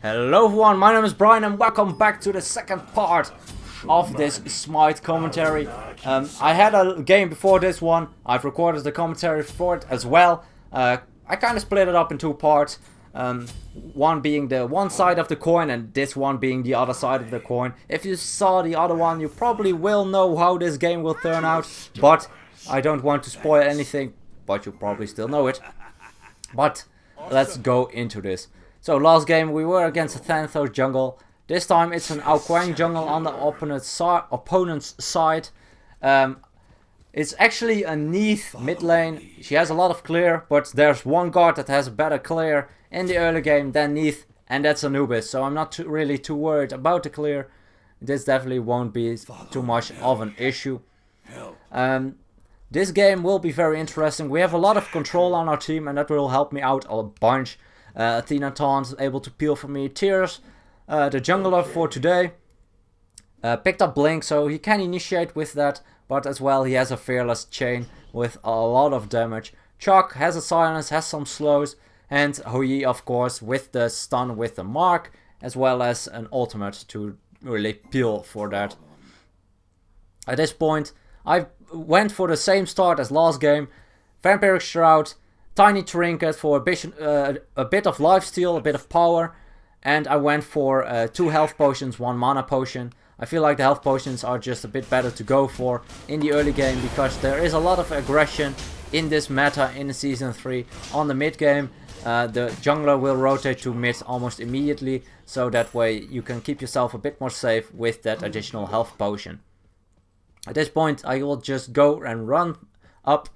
Hello everyone, my name is Brian and welcome back to the second part of this Smite commentary. I had a game before this one, I've recorded the commentary for it as well. I kind of split it up in two parts, one being the one side of the coin and this one being the other side of the coin. If you saw the other one, you probably will know how this game will turn out, but I don't want to spoil anything, but you probably still know it. But let's go into this. So last game we were against a Thanatos jungle. This time it's an Aoquang jungle on the opponent's side. It's actually a Neith mid lane. She has a lot of clear, but there's one guard that has a better clear in the early game than Neith, and that's Anubis. So I'm not really too worried about the clear. This definitely won't be too much of an issue. This game will be very interesting. We have a lot of control on our team and that will help me out a bunch. Athena Taun's able to peel for me. Tears, the jungler for today, picked up Blink, so he can initiate with that, but as well he has a fearless chain with a lot of damage. Chuck has a silence, has some slows, and Houyi of course with the stun with the mark, as well as an ultimate to really peel for that. At this point I went for the same start as last game. Vampiric Shroud, Tiny Trinket for a bit of lifesteal, a bit of power, and I went for 2 health potions, 1 mana potion. I feel like the health potions are just a bit better to go for in the early game because there is a lot of aggression in this meta in Season 3 on the mid game. The jungler will rotate to mid almost immediately, so that way you can keep yourself a bit more safe with that additional health potion. At this point I will just go and run up.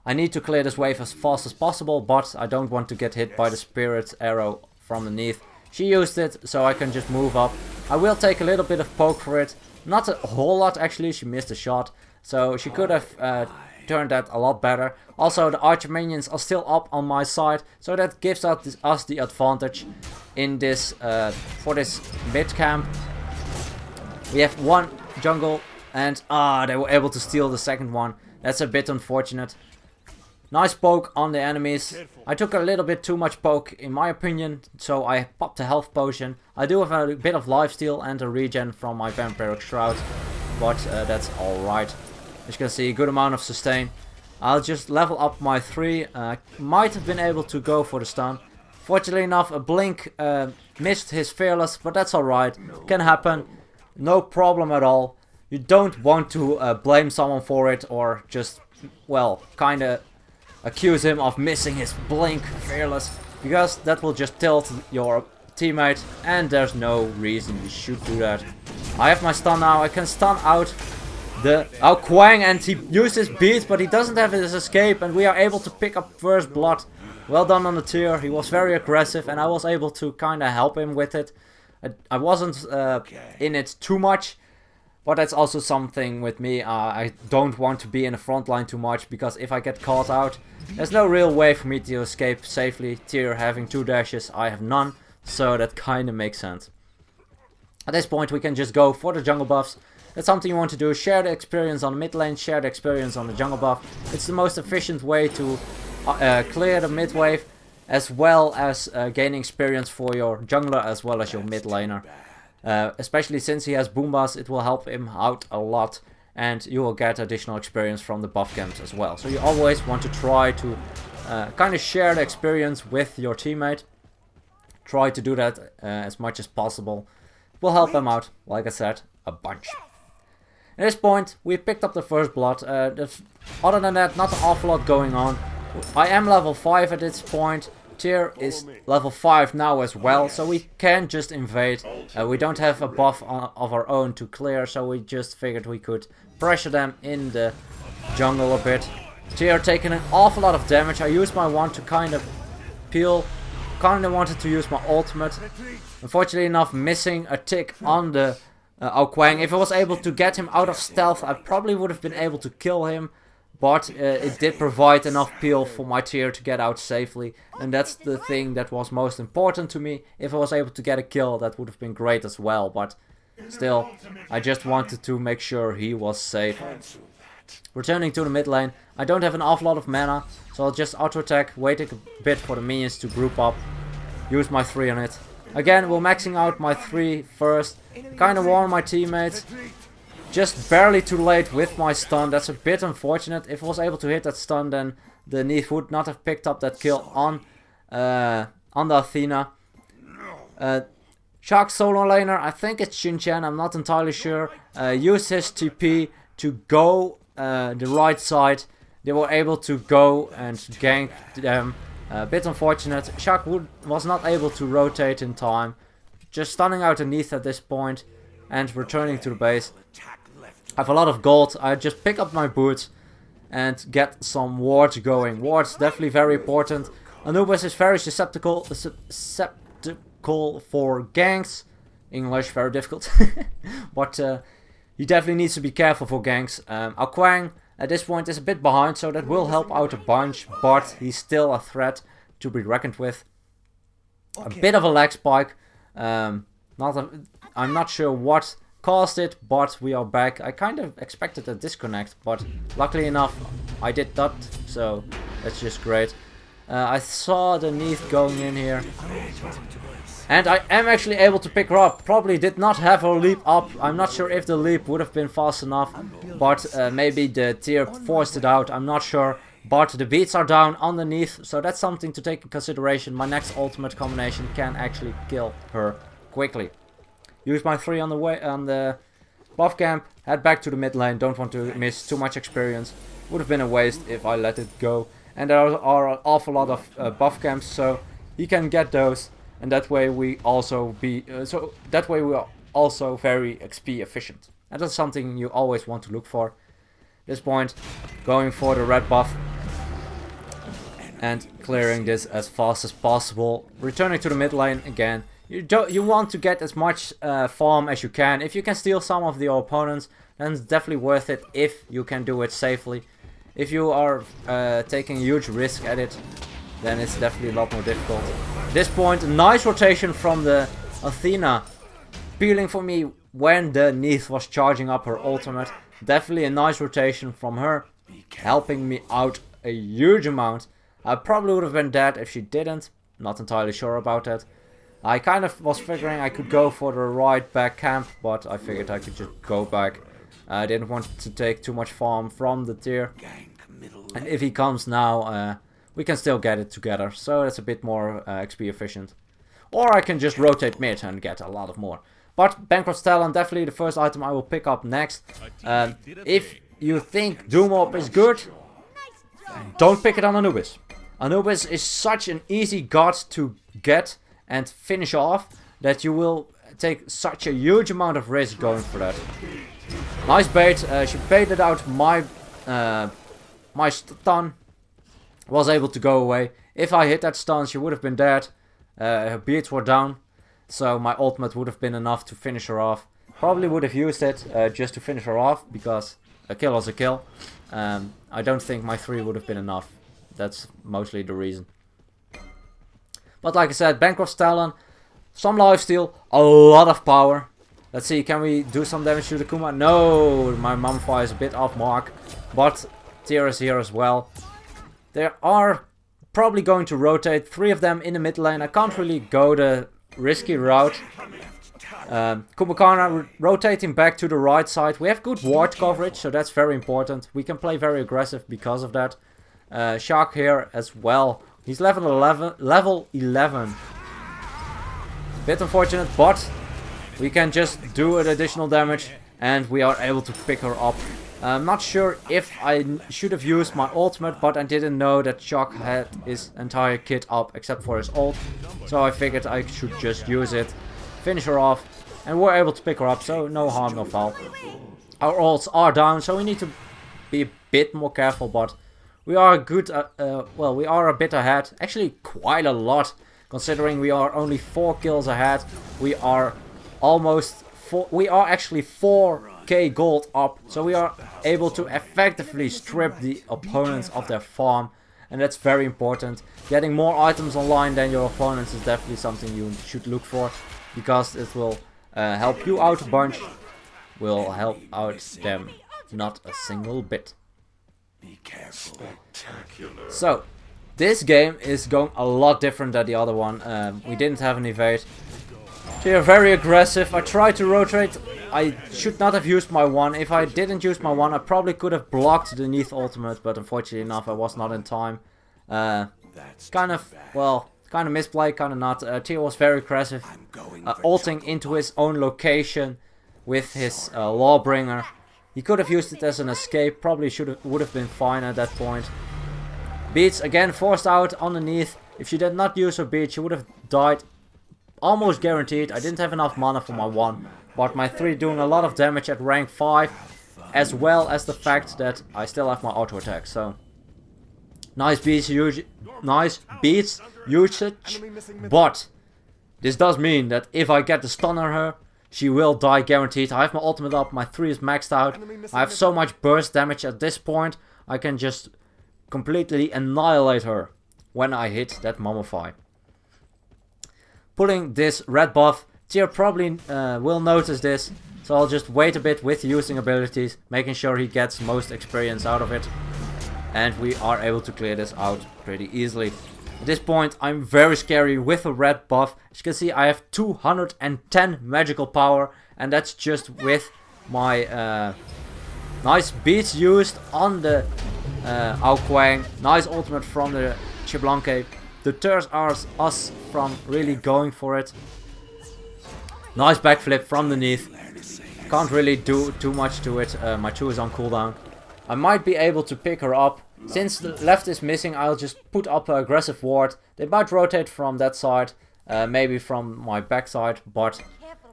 I need to clear this wave as fast as possible, but I don't want to get hit by the spirit arrow from underneath. She used it, so I can just move up. I will take a little bit of poke for it. Not a whole lot actually, she missed a shot. So she could have turned that a lot better. Also the archer minions are still up on my side, so that gives us the advantage in this for this mid camp. We have one jungle and they were able to steal the second one. That's a bit unfortunate. Nice poke on the enemies. I took a little bit too much poke in my opinion, so I popped a health potion. I do have a bit of lifesteal and a regen from my Vampiric Shroud, but that's alright. As you can see, a good amount of sustain. I'll just level up my 3. Might have been able to go for the stun. Fortunately enough, a Blink missed his fearless, but that's alright. Can happen. No problem at all. You don't want to blame someone for it or just, well, kinda accuse him of missing his Blink fearless, because that will just tilt your teammate and there's no reason you should do that. I have my stun now. I can stun out the Aoquang and he used his beat, but he doesn't have his escape and we are able to pick up first blood. Well done on the tier. He was very aggressive and I was able to kind of help him with it. I wasn't in it too much. But that's also something with me. I don't want to be in the front line too much, because if I get caught out, there's no real way for me to escape safely. Tyr having 2 dashes, I have none, so that kind of makes sense. At this point we can just go for the jungle buffs. That's something you want to do. Share the experience on the mid lane, share the experience on the jungle buff. It's the most efficient way to clear the mid wave, as well as gaining experience for your jungler as well as your mid laner. Especially since he has Boombas, it will help him out a lot and you will get additional experience from the buff camps as well. So you always want to try to kind of share the experience with your teammate. Try to do that as much as possible. It will help him out, like I said, a bunch. At this point we picked up the first blood. Other than that, not an awful lot going on. I am level 5 at this point. Tyr is level 5 now as well, so we can just invade. We don't have a buff of our own to clear, so we just figured we could pressure them in the jungle a bit. Tyr taking an awful lot of damage. I used my one to kind of peel. Kind of wanted to use my ultimate. Unfortunately enough, missing a tick on the Aoquang. If I was able to get him out of stealth, I probably would have been able to kill him. But it did provide enough peel for my Tyr to get out safely. And that's the thing that was most important to me. If I was able to get a kill, that would have been great as well. But still, I just wanted to make sure he was safe. Returning to the mid lane. I don't have an awful lot of mana, so I'll just auto attack, wait a bit for the minions to group up. Use my 3 on it. Again, we're maxing out my 3 first. Kind of warn my teammates. Just barely too late with my stun. That's a bit unfortunate. If I was able to hit that stun, then the Neith would not have picked up that kill on the Athena. Shark solo laner, I think it's Xinchen, I'm not entirely sure. Used his TP to go the right side. They were able to go and gank them. A bit unfortunate. Shark was not able to rotate in time. Just stunning out the Neith at this point and returning to the base. I have a lot of gold. I just pick up my boots and get some wards going. Wards definitely very important. Anubis is very susceptible for ganks. English, very difficult. But he definitely needs to be careful for ganks. Our Quang at this point is a bit behind, so that will help out a bunch. But he's still a threat to be reckoned with. A bit of a lag spike. I'm not sure what caused it, but we are back. I kind of expected a disconnect, but luckily enough I did not, so that's just great. I saw the Neith going in here, and I am actually able to pick her up. Probably did not have her leap up. I'm not sure if the leap would have been fast enough, but maybe the tier forced it out, I'm not sure. But the beats are down underneath, so that's something to take in consideration. My next ultimate combination can actually kill her quickly. Use my 3 on the way on the buff camp, head back to the mid lane, don't want to miss too much experience. Would have been a waste if I let it go. And there are an awful lot of buff camps, so he can get those, and that way we also are also very XP efficient. And that's something you always want to look for. At this point, going for the red buff and clearing this as fast as possible. Returning to the mid lane again. You want to get as much farm as you can. If you can steal some of your opponents, then it's definitely worth it if you can do it safely. If you are taking a huge risk at it, then it's definitely a lot more difficult. At this point, a nice rotation from the Athena. Peeling for me when the Neith was charging up her ultimate. Definitely a nice rotation from her, helping me out a huge amount. I probably would have been dead if she didn't. Not entirely sure about that. I kind of was figuring I could go for the right back camp, but I figured I could just go back. I didn't want to take too much farm from the tier. And if he comes now, we can still get it together. So it's a bit more XP efficient. Or I can just rotate mid and get a lot of more. But Bankrupt's Talon, definitely the first item I will pick up next. If you think Doom Orb is good, don't pick it on Anubis. Anubis is such an easy god to get and finish off that you will take such a huge amount of risk going for that. Nice bait. She baited out my my stun. Was able to go away. If I hit that stun, she would have been dead. Her beats were down, so my ultimate would have been enough to finish her off. Probably would have used it just to finish her off, because a kill was a kill. I don't think my 3 would have been enough. That's mostly the reason. But like I said, Bankrupt's Talon, some lifesteal, a lot of power. Let's see, can we do some damage to the Kuma? No, my Mummifier is a bit off mark. But tier is here as well. They are probably going to rotate 3 of them in the mid lane. I can't really go the risky route. Kumbhakarna rotating back to the right side. We have good ward coverage, so that's very important. We can play very aggressive because of that. Shark here as well. He's level 11. Bit unfortunate, but we can just do an additional damage and we are able to pick her up. I'm not sure if I should have used my ultimate, but I didn't know that Shark had his entire kit up except for his ult. So I figured I should just use it, finish her off, and we're able to pick her up, so no harm, no foul. Our ults are down, so we need to be a bit more careful, but we are good, well, we are a bit ahead. Actually, quite a lot, considering we are only 4 kills ahead. We are almost we are actually 4k gold up, so we are able to effectively strip the opponents of their farm, and that's very important. Getting more items online than your opponents is definitely something you should look for, because it will help you out a bunch, will help out them not a single bit. Be careful. So this game is going a lot different than the other one. We didn't have an evade. They are very aggressive. I tried to rotate. I should not have used my 1. If I didn't use my 1, I probably could have blocked the Neath ultimate, but unfortunately enough, I was not in time. Kind of misplay, kind of not. Tyr was very aggressive, ulting into his own location with his Lawbringer. He could have used it as an escape, probably would have been fine at that point. Beats again forced out underneath. If she did not use her beat, she would have died almost guaranteed. I didn't have enough mana for my 1, but my 3 doing a lot of damage at rank 5, as well as the fact that I still have my auto attack. So nice beats usage, but this does mean that if I get the stun on her, she will die guaranteed. I have my ultimate up, my 3 is maxed out. I have so much burst damage at this point, I can just completely annihilate her when I hit that Mummify. Pulling this red buff, Tyr probably will notice this, so I'll just wait a bit with using abilities, making sure he gets most experience out of it. And we are able to clear this out pretty easily. At this point, I'm very scary with a red buff. As you can see, I have 210 magical power, and that's just with my nice beats used on the Ao Kuang. Nice ultimate from the Xbalanque. Deters us from really going for it. Nice backflip from the Neath. Can't really do too much to it. My 2 is on cooldown. I might be able to pick her up. Since the left is missing, I'll just put up an aggressive ward. They might rotate from that side, maybe from my backside, but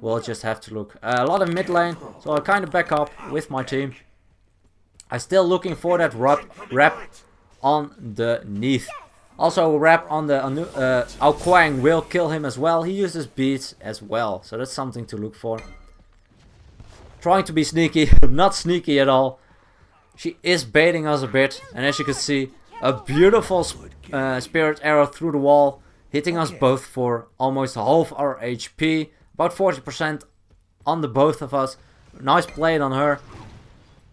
we'll just have to look. A lot of mid lane, so I'll kind of back up with my team. I'm still looking for that rep on the Neath. Also, rep on the Ao Kuang will kill him as well. He uses beats as well, so that's something to look for. Trying to be sneaky, not sneaky at all. She is baiting us a bit, and as you can see, a beautiful spirit arrow through the wall, hitting us both for almost half our HP, about 40% on the both of us. Nice play on her.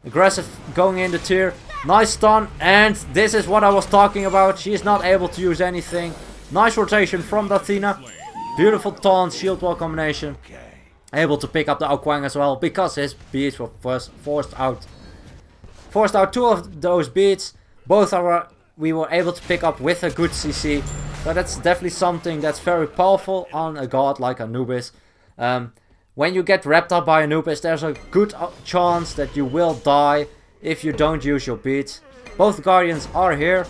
Aggressive going into Tyr. Nice stun, and this is what I was talking about. She is not able to use anything. Nice rotation from Athena. Beautiful taunt, shield wall combination. Able to pick up the Ao Kuang as well, because his beats were forced out. Forced out 2 of those beats. Both we were able to pick up with a good CC. So that's definitely something that's very powerful on a god like Anubis. When you get wrapped up by Anubis, there's a good chance that you will die if you don't use your beats. Both guardians are here.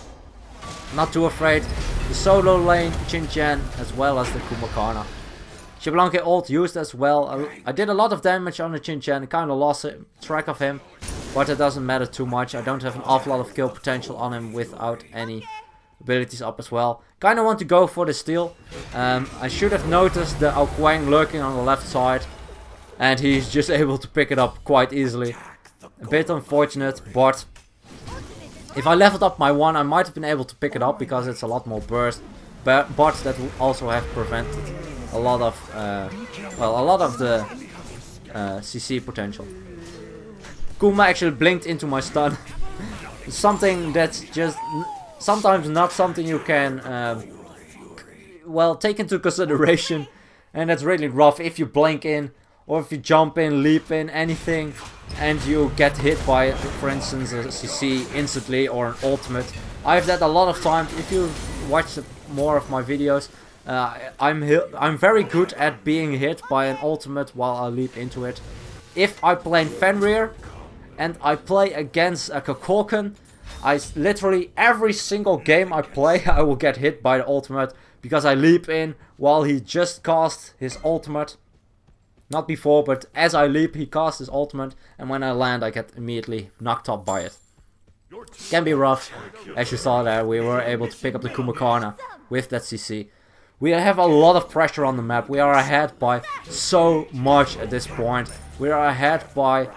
Not too afraid. The solo lane, Chin-Chan, as well as the Kumbhakarna. Xbalanque ult used as well. I did a lot of damage on the Chin-Chan. Kind of lost track of him. But it doesn't matter too much. I don't have an awful lot of kill potential on him without any abilities up as well. Kind of want to go for the steal. I should have noticed the Ao Kuang lurking on the left side. And he's just able to pick it up quite easily. A bit unfortunate, but if I leveled up my 1, I might have been able to pick it up because it's a lot more burst. But that would also have prevented a lot of the CC potential. Kuma actually blinked into my stun. Something that's just sometimes not something you can take into consideration, and that's really rough if you blink in. Or if you jump in, leap in, anything, and you get hit by, for instance, a CC instantly or an ultimate. I have that a lot of times. If you watch more of my videos, I'm very good at being hit by an ultimate while I leap into it. If I play Fenrir and I play against a Kukulkan, literally every single game I play, I will get hit by the ultimate because I leap in while he just cast his ultimate. Not before, but as I leap, he casts his ultimate, and when I land, I get immediately knocked up by it. Can be rough. As you saw there, we were able to pick up the Kumbhakarna with that CC. We have a lot of pressure on the map. We are ahead by so much at this point. We are ahead by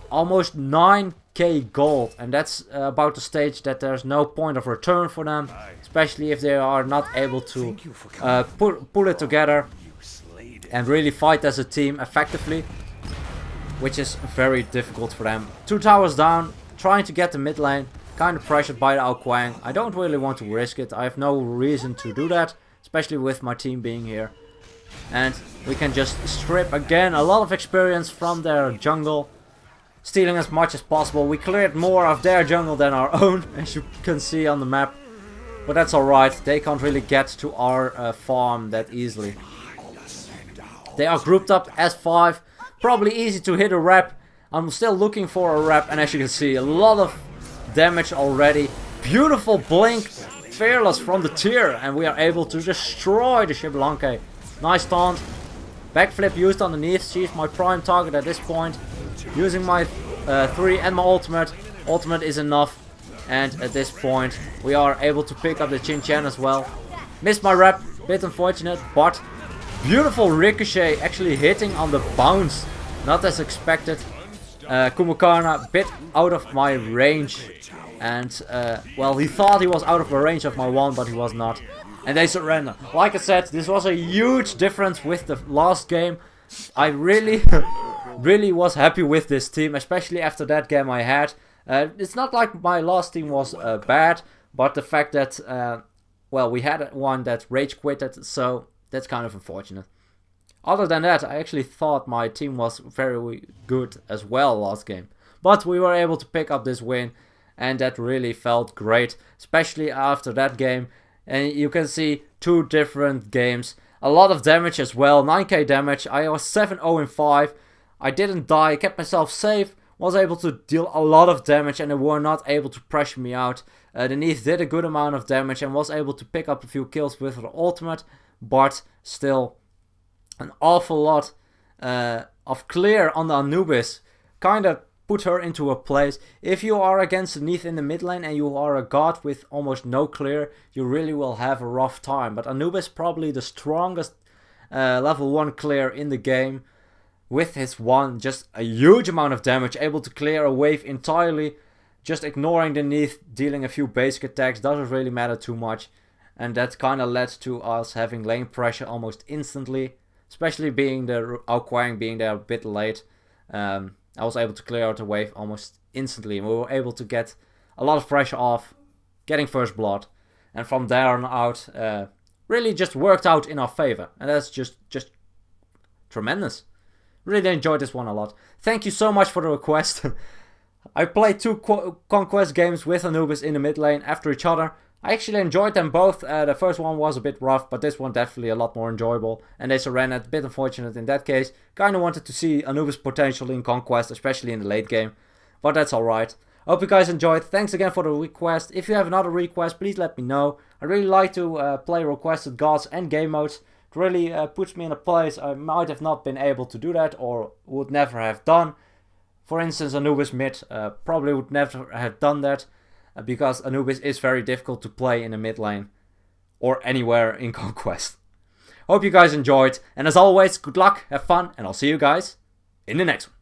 almost 9k gold, and that's about the stage that there's no point of return for them, especially if they are not able to pull it together and really fight as a team effectively, which is very difficult for them. 2 towers down, trying to get the mid lane, kind of pressured by the Ao Kuang. I don't really want to risk it. I have no reason to do that, especially with my team being here. And we can just strip again a lot of experience from their jungle, stealing as much as possible. We cleared more of their jungle than our own, as you can see on the map. But that's alright, they can't really get to our farm that easily. They are grouped up as 5, probably easy to hit a rep. I'm still looking for a rep, and as you can see, a lot of damage already. Beautiful blink, fearless from the tier, and we are able to destroy the Xbalanque. Nice taunt. Backflip used underneath. She's my prime target at this point. Using my 3 and my ultimate. Ultimate is enough. And at this point, we are able to pick up the Chin Chan as well. Missed my rep. Bit unfortunate, but beautiful ricochet actually hitting on the bounce. Not as expected. Kumokarna bit out of my range. And, well, he thought he was out of the range of my wand, but he was not. And they surrender. Like I said, this was a huge difference with the last game. I really, really was happy with this team, especially after that game I had. It's not like my last team was bad, but the fact that, well, we had one that rage quitted, so that's kind of unfortunate. Other than that, I actually thought my team was very good as well last game. But we were able to pick up this win, and that really felt great, especially after that game. And you can see 2 different games. A lot of damage as well, 9k damage. I was 7-0-5. I didn't die, kept myself safe. Was able to deal a lot of damage, and they were not able to pressure me out. The Neath did a good amount of damage and was able to pick up a few kills with her ultimate. But still, an awful lot of clear on the Anubis. Kinda put her into a place. If you are against the Neath in the mid lane and you are a god with almost no clear, you really will have a rough time. But Anubis probably the strongest level 1 clear in the game. With his one, just a huge amount of damage, able to clear a wave entirely. Just ignoring the Neath, dealing a few basic attacks, doesn't really matter too much. And that kind of led to us having lane pressure almost instantly. Especially being the Quang being there a bit late. I was able to clear out the wave almost instantly. And we were able to get a lot of pressure off, getting first blood. And from there on out, really just worked out in our favor. And that's just tremendous. Really enjoyed this one a lot. Thank you so much for the request. I played 2 Conquest games with Anubis in the mid lane after each other. I actually enjoyed them both. The first one was a bit rough, but this one definitely a lot more enjoyable. And they surrendered, a bit unfortunate in that case. Kinda wanted to see Anubis' potential in Conquest, especially in the late game. But that's alright. Hope you guys enjoyed. Thanks again for the request. If you have another request, please let me know. I really like to play requested gods and game modes. It really puts me in a place I might have not been able to do that or would never have done. For instance, Anubis mid probably would never have done that because Anubis is very difficult to play in the mid lane or anywhere in Conquest. Hope you guys enjoyed, and as always, good luck, have fun, and I'll see you guys in the next one.